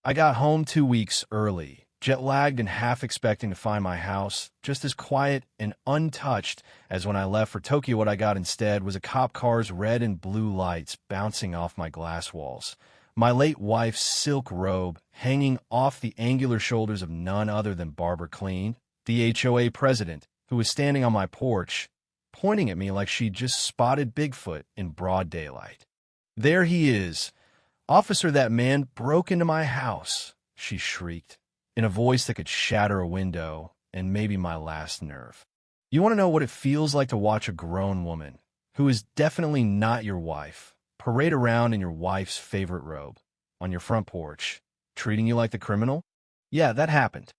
I got home 2 weeks early, jet-lagged and half expecting to find my house just as quiet and untouched as when I left for Tokyo. What I got instead was a cop car's red and blue lights bouncing off my glass walls, my late wife's silk robe hanging off the angular shoulders of none other than Barbara Clean, the HOA president, who was standing on my porch, pointing at me like she'd just spotted Bigfoot in broad daylight. "There he is. Officer, that man broke into my house," she shrieked, in a voice that could shatter a window and maybe my last nerve. You want to know what it feels like to watch a grown woman, who is definitely not your wife, parade around in your wife's favorite robe, on your front porch, treating you like the criminal? Yeah, that happened.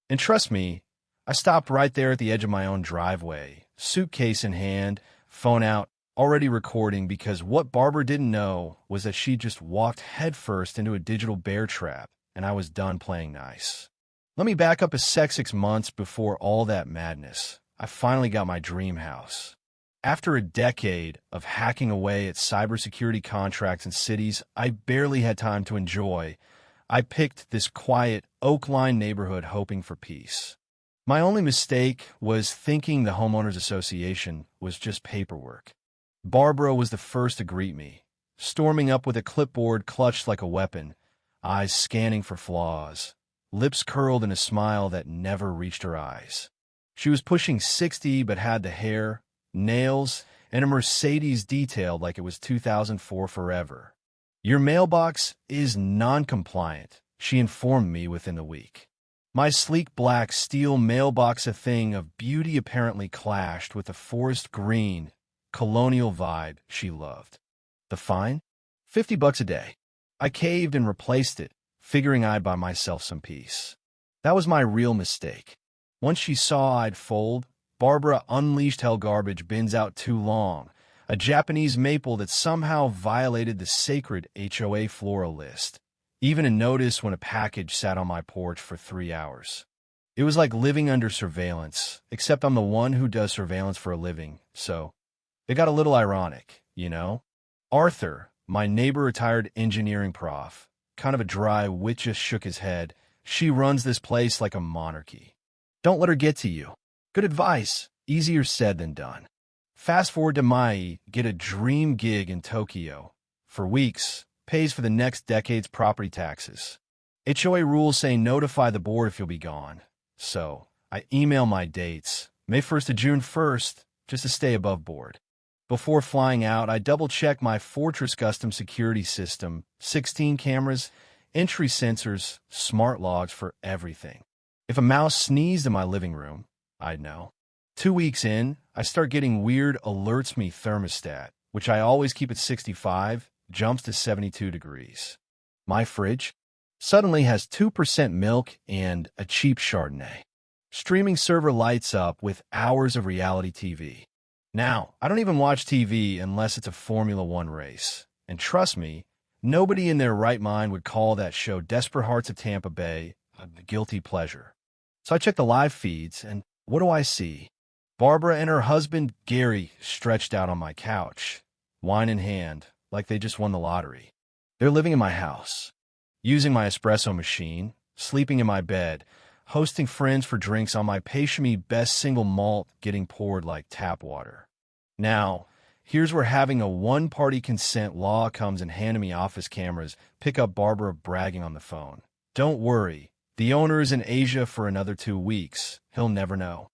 And trust me, I stopped right there at the edge of my own driveway, suitcase in hand, phone out, already recording, because what Barbara didn't know was that she just walked headfirst into a digital bear trap, and I was done playing nice. Let me back up a 6 months before all that madness. I finally got my dream house. After a decade of hacking away at cybersecurity contracts in cities I barely had time to enjoy, I picked this quiet, oak-lined neighborhood hoping for peace. My only mistake was thinking the homeowners association was just paperwork. Barbara was the first to greet me, storming up with a clipboard clutched like a weapon, eyes scanning for flaws, lips curled in a smile that never reached her eyes. She was pushing 60 but had the hair, nails, and a Mercedes detailed like it was 2004 forever. "Your mailbox is non-compliant," she informed me within a week. My sleek black steel mailbox, a thing of beauty, apparently clashed with the forest green, colonial vibe she loved. The fine? $50 a day. I caved and replaced it, figuring I'd buy myself some peace. That was my real mistake. Once she saw I'd fold, Barbara unleashed hell. Garbage bins out too long, a Japanese maple that somehow violated the sacred HOA floral list, even a notice when a package sat on my porch for 3 hours. It was like living under surveillance, except I'm the one who does surveillance for a living, so it got a little ironic, you know? Arthur, my neighbor, retired engineering prof, kind of a dry wit, just shook his head. "She runs this place like a monarchy. Don't let her get to you." Good advice, easier said than done. Fast forward to Mai, get a dream gig in Tokyo. For weeks, pays for the next decade's property taxes. HOA rules say notify the board if you'll be gone. So, I email my dates, May 1st to June 1st, just to stay above board. Before flying out, I double-check my Fortress custom security system, 16 cameras, entry sensors, smart logs for everything. If a mouse sneezed in my living room, I'd know. 2 weeks in, I start getting weird alerts. Me thermostat, which I always keep at 65, jumps to 72 degrees. My fridge suddenly has 2% milk and a cheap Chardonnay. Streaming server lights up with hours of reality TV. Now, I don't even watch TV unless it's a Formula One race. And trust me, nobody in their right mind would call that show Desperate Hearts of Tampa Bay a guilty pleasure. So I check the live feeds, and what do I see? Barbara and her husband, Gary, stretched out on my couch, wine in hand, like they just won the lottery. They're living in my house, using my espresso machine, sleeping in my bed, hosting friends for drinks on my Pashmi best single malt getting poured like tap water. Now, here's where having a one-party consent law comes in handy. Me office cameras pick up Barbara bragging on the phone. "Don't worry, the owner is in Asia for another 2 weeks. He'll never know."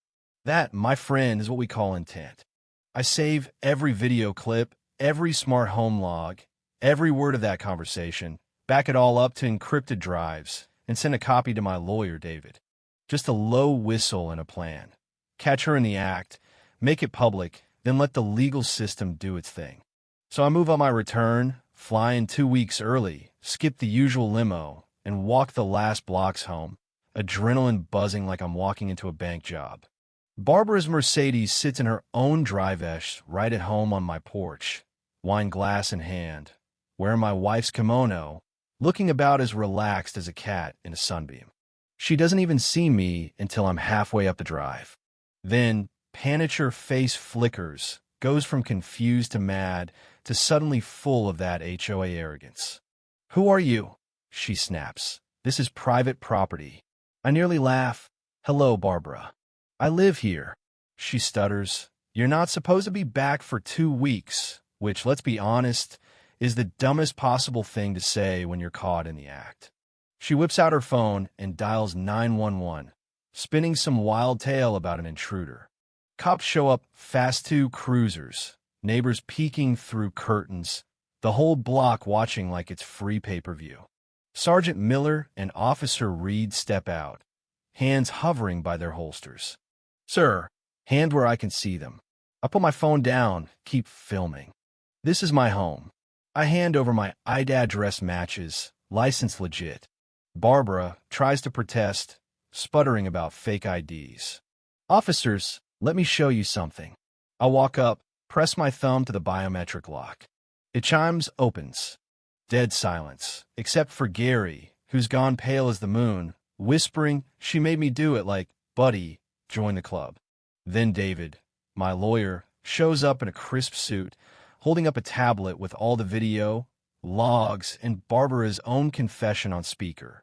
That, my friend, is what we call intent. I save every video clip, every smart home log, every word of that conversation, back it all up to encrypted drives, and send a copy to my lawyer, David. Just a low whistle and a plan. Catch her in the act, make it public, then let the legal system do its thing. So I move on my return, fly in 2 weeks early, skip the usual limo, and walk the last blocks home, adrenaline buzzing like I'm walking into a bank job. Barbara's Mercedes sits in her own drive-esh right at home on my porch, wine glass in hand, wearing my wife's kimono, looking about as relaxed as a cat in a sunbeam. She doesn't even see me until I'm halfway up the drive. Then, panic, her face flickers, goes from confused to mad to suddenly full of that HOA arrogance. "Who are you?" she snaps, This is private property. I nearly laugh. Hello, Barbara. I live here. She stutters. You're not supposed to be back for 2 weeks, which, let's be honest, is the dumbest possible thing to say when you're caught in the act. She whips out her phone and dials 911, spinning some wild tale about an intruder. Cops show up, fast 2 cruisers, neighbors peeking through curtains, the whole block watching like it's free pay-per-view. Sergeant Miller and Officer Reed step out, hands hovering by their holsters. Sir, hand where I can see them. I put my phone down, keep filming. This is my home. I hand over my ID address matches, license legit. Barbara tries to protest, sputtering about fake IDs. Officers, let me show you something. I walk up, press my thumb to the biometric lock. It chimes, opens. Dead silence, except for Gary, who's gone pale as the moon, whispering, she made me do it, like, buddy, join the club. Then David, my lawyer, shows up in a crisp suit, holding up a tablet with all the video, logs, and Barbara's own confession on speaker.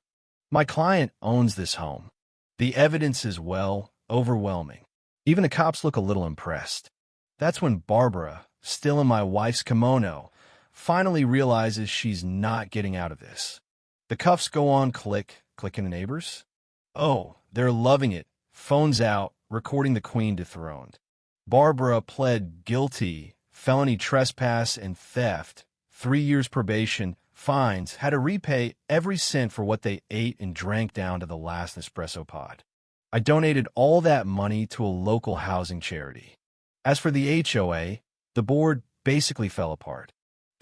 My client owns this home. The evidence is, well, overwhelming. Even the cops look a little impressed. That's when Barbara, still in my wife's kimono, finally realizes she's not getting out of this. The cuffs go on clicking the neighbors. Oh, they're loving it. Phones out, recording the queen dethroned. Barbara pled guilty, felony trespass and theft, 3 years probation, fines, had to repay every cent for what they ate and drank down to the last espresso pod. I donated all that money to a local housing charity. As for the HOA, the board basically fell apart.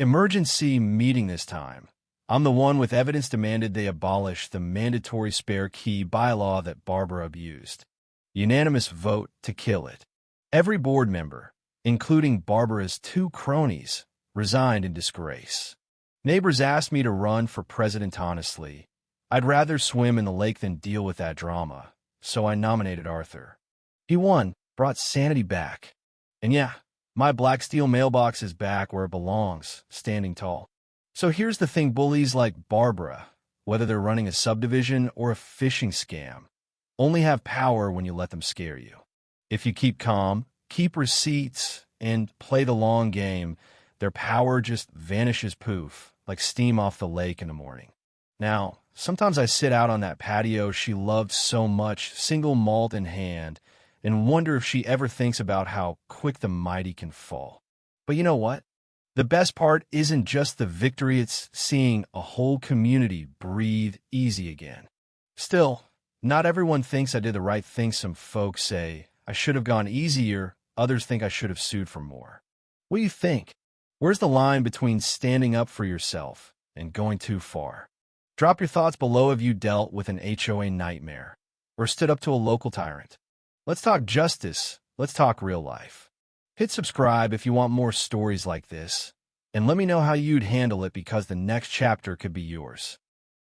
Emergency meeting this time. I'm the one with evidence demanded they abolish the mandatory spare key bylaw that Barbara abused. Unanimous vote to kill it. Every board member, including Barbara's 2 cronies, resigned in disgrace. Neighbors asked me to run for president honestly. I'd rather swim in the lake than deal with that drama, so I nominated Arthur. He won, brought sanity back. And yeah, my black steel mailbox is back where it belongs, standing tall. So here's the thing, bullies like Barbara, whether they're running a subdivision or a phishing scam, only have power when you let them scare you. If you keep calm, keep receipts, and play the long game, their power just vanishes poof, like steam off the lake in the morning. Now, sometimes I sit out on that patio she loved so much, single malt in hand, and wonder if she ever thinks about how quick the mighty can fall. But you know what? The best part isn't just the victory, it's seeing a whole community breathe easy again. Still, not everyone thinks I did the right thing. Some folks say I should have gone easier, others think I should have sued for more. What do you think? Where's the line between standing up for yourself and going too far? Drop your thoughts below. Have you dealt with an HOA nightmare or stood up to a local tyrant? Let's talk justice. Let's talk real life. Hit subscribe if you want more stories like this, and let me know how you'd handle it because the next chapter could be yours.